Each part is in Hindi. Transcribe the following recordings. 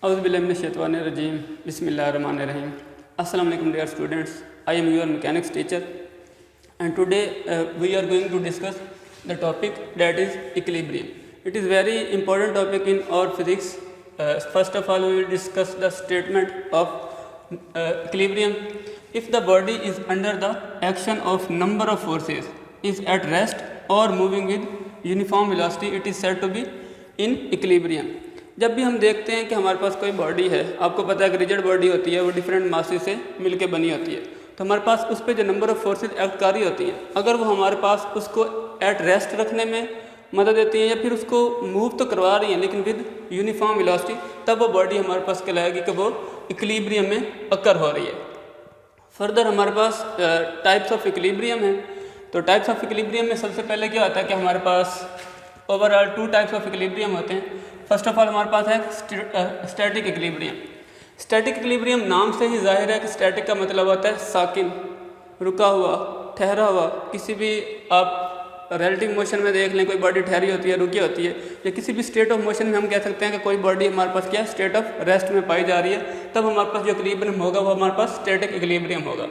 औज़ुबिल्लाहिमिनश्शैतानिर्रजीम बिस्मिल्लाहिर्रहमानिर्रहीम। Assalamu alaikum dear students, I am your mechanics teacher and today we are going to discuss the topic that is equilibrium. It is very important topic in our physics. First of all we will discuss the statement of equilibrium. If the body is under the action of number of forces, is at rest or moving with uniform velocity, it is said to be in equilibrium. जब भी हम देखते हैं कि हमारे पास कोई बॉडी है, आपको पता है कि रिजिड बॉडी होती है वो डिफरेंट मासेस से मिलके बनी होती है, तो हमारे पास उस पर जो नंबर ऑफ़ फोर्सेस एक्ट कर रही होती हैं, अगर वो हमारे पास उसको एट रेस्ट रखने में मदद देती है या फिर उसको मूव तो करवा रही हैं लेकिन विद यूनिफॉर्म वेलोसिटी, तब वो बॉडी हमारे पास कहलाएगी कि वो इक्विलिब्रियम में अकर हो रही है। फर्दर हमारे पास टाइप्स ऑफ इक्विलिब्रियम है। तो टाइप्स ऑफ इक्विलिब्रियम में सबसे पहले क्या होता है कि हमारे पास ओवरऑल 2 टाइप्स ऑफ इक्विलिब्रियम होते हैं। फर्स्ट ऑफ ऑल हमारे पास है स्टैटिक इक्विलिब्रियम। स्टैटिक इक्विलिब्रियम नाम से ही जाहिर है कि स्टैटिक का मतलब होता है साकिन, रुका हुआ, ठहरा हुआ। किसी भी आप रिलेटिव मोशन में देख लें, कोई बॉडी ठहरी होती है, रुकी होती है, या किसी भी स्टेट ऑफ मोशन में हम कह सकते हैं कि कोई बॉडी हमारे पास क्या स्टेट ऑफ रेस्ट में पाई जा रही है, तब हमारे पास जो इक्विलिब्रियम होगा वो हमारे पास स्टैटिक इक्विलिब्रियम होगा।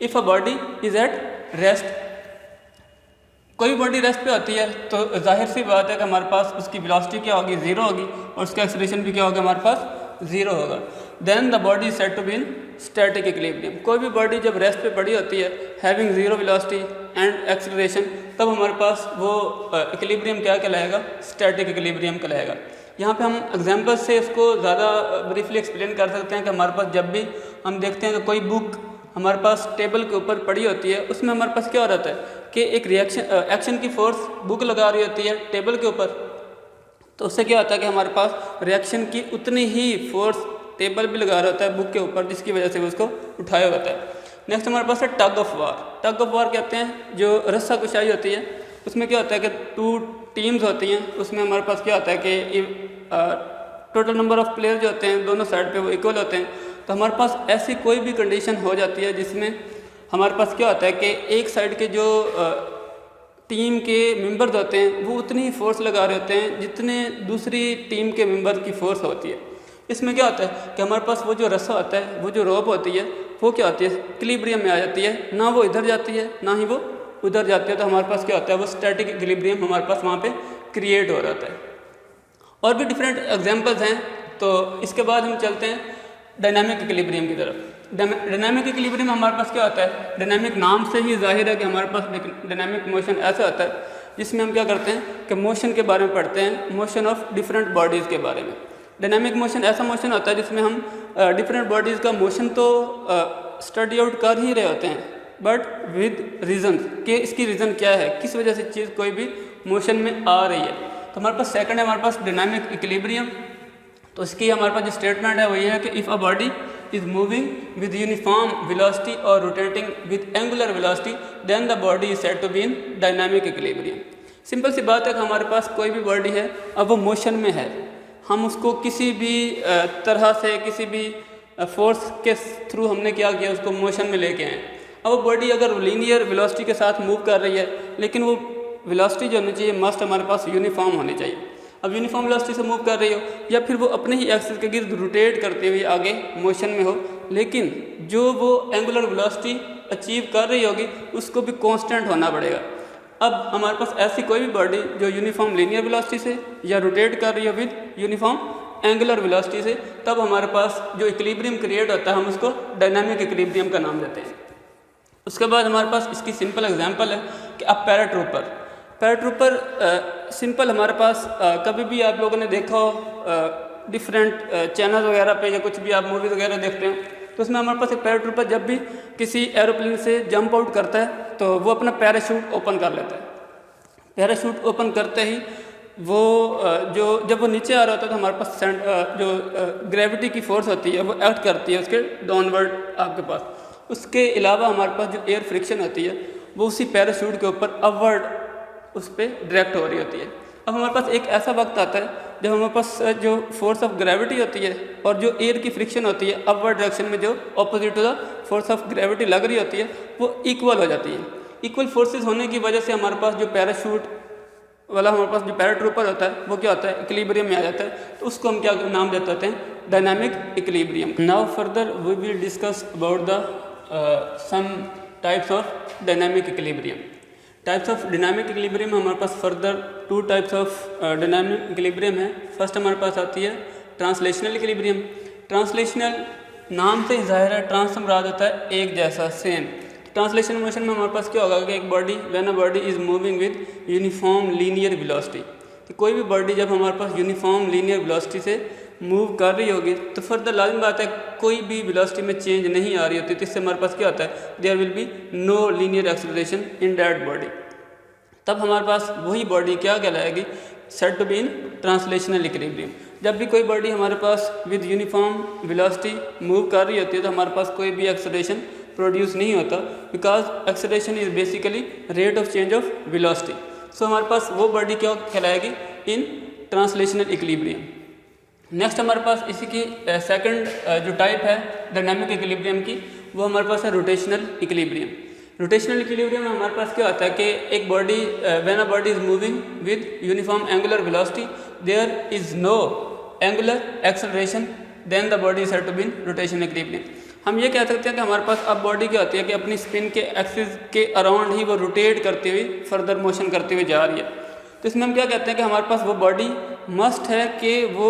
If a body is at rest, कोई बॉडी रेस्ट पे होती है तो जाहिर सी बात है कि हमारे पास उसकी वेलोसिटी क्या होगी, ज़ीरो होगी, और उसका एक्सेलरेशन भी क्या होगा, हमारे पास ज़ीरो होगा। Then the body is said to be in static equilibrium. कोई भी बॉडी जब रेस्ट पे पड़ी होती है having zero velocity and acceleration, तब हमारे पास वो इक्विलिब्रियम क्या कहलाएगा, स्टैटिक इक्विलिब्रियम कहलाएगा। यहाँ पे हम एग्जांपल से इसको ज़्यादा ब्रीफली एक्सप्लेन कर सकते हैं कि हमारे पास जब भी हम देखते हैं कि कोई बुक हमारे पास टेबल के ऊपर पड़ी होती है, उसमें हमारे पास क्या हो रहता है कि एक एक्शन की फोर्स बुक लगा रही होती है टेबल के ऊपर, तो उससे क्या होता है कि हमारे पास रिएक्शन की उतनी ही फोर्स टेबल भी लगा रहा होता है बुक के ऊपर, जिसकी वजह से वो उसको उठाया होता है। नेक्स्ट हमारे पास है tug of war. Tug of war कहते हैं जो रस्सा कुशाई होती है, उसमें क्या होता है कि 2 टीम्स होती हैं, उसमें हमारे पास क्या होता है कि टोटल नंबर ऑफ़ प्लेयर जो होते हैं दोनों साइड पे वो इक्वल होते हैं। तो हमारे पास ऐसी कोई भी कंडीशन हो जाती है जिसमें हमारे पास क्या होता है कि एक साइड के जो टीम के मेंबर्स होते हैं वो उतनी ही फोर्स लगा रहे होते हैं जितने दूसरी टीम के मेंबर की फोर्स होती है। इसमें क्या होता है कि हमारे पास वो जो रस्सा होता है, वो जो रोप होती है, वो क्या होती है, इक्विलिब्रियम में आ जाती है, ना वो इधर जाती है ना ही वो उधर जाती है। तो हमारे पास क्या होता है, वो स्टैटिक इक्विलिब्रियम हमारे पास वहाँ पर क्रिएट हो जाता है। और भी डिफरेंट एग्जाम्पल्स हैं। तो इसके बाद हम चलते हैं डायनामिक इक्विलिब्रियम की तरफ। डायनामिक इक्विलिब्रियम हमारे पास क्या होता है, डायनामिक नाम से ही जाहिर है कि हमारे पास डायनामिक मोशन ऐसा होता है जिसमें हम क्या करते हैं कि मोशन के बारे में पढ़ते हैं, मोशन ऑफ डिफरेंट बॉडीज़ के बारे में। डायनामिक मोशन ऐसा मोशन होता है जिसमें हम डिफरेंट बॉडीज़ का मोशन तो स्टडी आउट कर ही रहे होते हैं, बट विद रीज़न कि इसकी रीज़न क्या है, किस वजह से चीज़ कोई भी मोशन में आ रही है। तो हमारे पास सेकंड है हमारे पास डायनामिक इक्विलिब्रियम। तो इसकी हमारे पास जो स्टेटमेंट है वो ये है कि if a body is moving with uniform velocity और rotating with angular velocity, then the body is said to be in dynamic equilibrium. Simple सी बात है कि हमारे पास कोई भी बॉडी है, अब वो मोशन में है, हम उसको किसी भी तरह से किसी भी फोर्स के थ्रू हमने क्या किया, उसको मोशन में लेके आए। अब वो बॉडी अगर लीनियर वेलोसिटी के साथ मूव कर रही है, लेकिन वो वेलोसिटी जो होनी चाहिए मस्ट हमारे पास यूनिफॉर्म होनी चाहिए। अब यूनिफॉर्म वेलोसिटी से मूव कर रही हो या फिर वो अपने ही एक्सिस के गिर्द रोटेट करते हुए आगे मोशन में हो, लेकिन जो वो एंगुलर वेलोसिटी अचीव कर रही होगी उसको भी कांस्टेंट होना पड़ेगा। अब हमारे पास ऐसी कोई भी बॉडी जो यूनिफॉर्म लीनियर वेलोसिटी से या रोटेट कर रही हो विद यूनिफॉर्म एंगुलर वेलोसिटी से, तब हमारे पास जो इक्विलिब्रियम क्रिएट होता है हम उसको डायनामिक इक्विलिब्रियम का नाम देते हैं। उसके बाद हमारे पास इसकी सिंपल एग्जाम्पल है कि अब पैराट्रूपर सिंपल हमारे पास कभी भी आप लोगों ने देखा हो डिफरेंट चैनल वगैरह पे या कुछ भी आप मूवीज़ वगैरह देखते हो, तो उसमें हमारे पास एक पैराट्रूपर जब भी किसी एरोप्लेन से जंप आउट करता है तो वो अपना पैराशूट ओपन कर लेता है। पैराशूट ओपन करते ही वो जब वो नीचे आ रहा होता है तो हमारे पास जो ग्रेविटी की फोर्स होती है वो एक्ट करती है उसके डाउनवर्ड आपके पास। उसके अलावा हमारे पास जो एयर फ्रिक्शन होती है वो उसी पैराशूट के ऊपर अपवर्ड उस पर डायरेक्ट हो रही होती है। अब हमारे पास एक ऐसा वक्त आता है जब हमारे पास जो फोर्स ऑफ ग्रेविटी होती है और जो एयर की फ्रिक्शन होती है अपवर्ड डायरेक्शन में जो opposite to the force of gravity लग रही होती है वो इक्वल हो जाती है। इक्वल फोर्सेस होने की वजह से हमारे पास जो पैराशूट वाला हमारे पास जो पैराट्रूपर होता है वो क्या होता है, इक्विलिब्रियम में आ जाता है। तो उसको हम क्या नाम देते होते हैं, dynamic equilibrium. Now further we will discuss about the some types of dynamic equilibrium. Types of dynamic equilibrium में हमारे पास further 2 types of dynamic equilibrium है. First हमारे पास आती है ट्रांसलेशनल इक्विलिब्रियम. ट्रांसलेशनल नाम से ही जाहिर है, ट्रांस मुराद होता है एक जैसा, सेम. ट्रांसलेशन मोशन में हमारे पास क्या होगा कि एक body, when a body is moving with uniform linear velocity, तो कोई भी बॉडी जब हमारे पास यूनिफॉर्म लीनियर वेलोसिटी से मूव कर रही होगी तो फर्दर लाजिम बात है कोई भी वेलोसिटी में चेंज नहीं आ रही होती, तो इससे हमारे पास क्या होता है, there will be no linear acceleration in that body. तब हमारे पास वही बॉडी क्या कहलाएगी, said to be in translational equilibrium. जब भी कोई बॉडी हमारे पास विद यूनिफॉर्म वेलोसिटी मूव कर रही होती है तो हमारे पास कोई भी एक्सेलरेशन प्रोड्यूस नहीं होता, because acceleration is basically rate of change of velocity. So हमारे पास वो बॉडी क्या कहलाएगी, इन ट्रांसलेशनल इक्विलिब्रियम. नेक्स्ट हमारे पास इसी की सेकंड जो टाइप है डायनामिक इक्विलिब्रियम की, वो हमारे पास है रोटेशनल इक्विलिब्रियम. रोटेशनल इक्विलिब्रियम में हमारे पास क्या होता है कि एक body, when a body is moving with uniform angular velocity, there is no angular acceleration, then the body is said to be in rotational equilibrium. हम ये कह सकते हैं कि हमारे पास अब बॉडी क्या होती है कि अपनी स्पिन के एक्सिस के अराउंड ही वो रोटेट करते हुए फर्दर मोशन करते हुए जा रही है. तो इसमें हम क्या कहते हैं कि हमारे पास वो बॉडी मस्ट है कि वो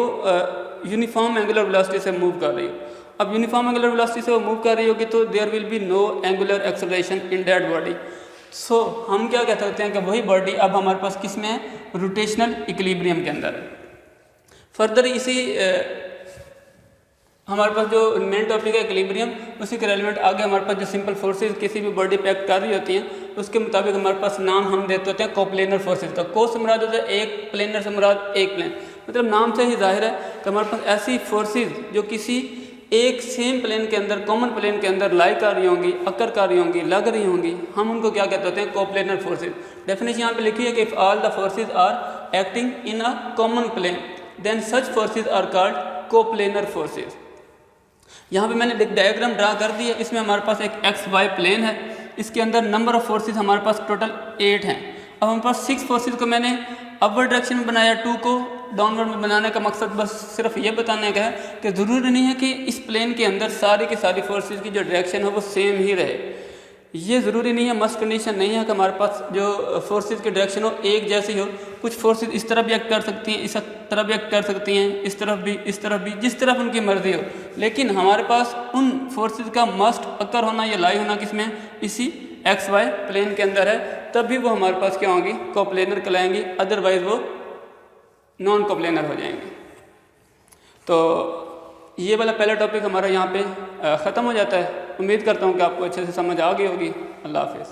यूनिफॉर्म एंगुलर वेलोसिटी से मूव कर रही हो. अब यूनिफॉर्म एंगुलर वेलोसिटी से वो मूव कर रही होगी तो there will be no angular acceleration in that body. So हम क्या कह सकते हैं कि वही बॉडी अब हमारे पास किस में है, रोटेशनल इक्विलिब्रियम के अंदर है. फर्दर इसी हमारे पास जो मेन टॉपिक है इक्विलिब्रियम, उसी के रेलिवेंट आगे हमारे पास जो सिंपल फोर्सेज किसी भी बॉडी पे एक्ट कर रही होती हैं उसके मुताबिक हमारे पास नाम हम देते होते हैं कोप्लेनर फोर्सेज का. को से मुराद होता है एक, प्लेनर से मुराद एक प्लेन. मतलब नाम से ही जाहिर है कि हमारे पास ऐसी फोर्सेज जो किसी एक सेम प्लेन के अंदर, कॉमन प्लेन के अंदर लाई कर रही होंगी, अकर कर रही होंगी, लग रही होंगी, हम उनको क्या कहते होते हैं, कोप्लेनर फोर्सेज. डेफिनेशन यहाँ पे लिखी है कि if all the forces are acting in a common plane then such forces are called coplanar forces. यहाँ पे मैंने एक डायग्राम ड्रा कर दी है. इसमें हमारे पास एक एक्स वाई प्लेन है, इसके अंदर नंबर ऑफ फोर्सेज हमारे पास टोटल 8 हैं. अब हमारे पास 6 फोर्सेज को मैंने अपवर्ड डायरेक्शन में बनाया, 2 को डाउनवर्ड में बनाने का मकसद बस सिर्फ ये बताने का है कि ज़रूरी नहीं है कि इस प्लेन के अंदर सारी की सारी फोर्सेज की जो डायरेक्शन है वो सेम ही रहे. ये ज़रूरी नहीं है, मस्ट कंडीशन नहीं है कि हमारे पास जो फोर्सेज की डायरेक्शन हो एक जैसी हो. कुछ फोर्सेज इस तरफ भी एक्ट कर सकती हैं, इस तरफ भी एक्ट कर सकती हैं, इस तरफ भी, इस तरफ भी, जिस तरफ उनकी मर्जी हो. लेकिन हमारे पास उन फोर्सेज का मस्ट अकर होना या लाई होना किसमें, इसी एक्स वाई प्लेन के अंदर है. तब भी वो हमारे पास क्या होंगी, कोप्लेनर कहलाएंगी, अदरवाइज वो नॉन कोप्लेनर हो जाएंगे. तो ये वाला पहला टॉपिक हमारा यहाँ पे ख़त्म हो जाता है. उम्मीद करता हूँ कि आपको अच्छे से समझ आ गई होगी. अल्लाह हाफिज़.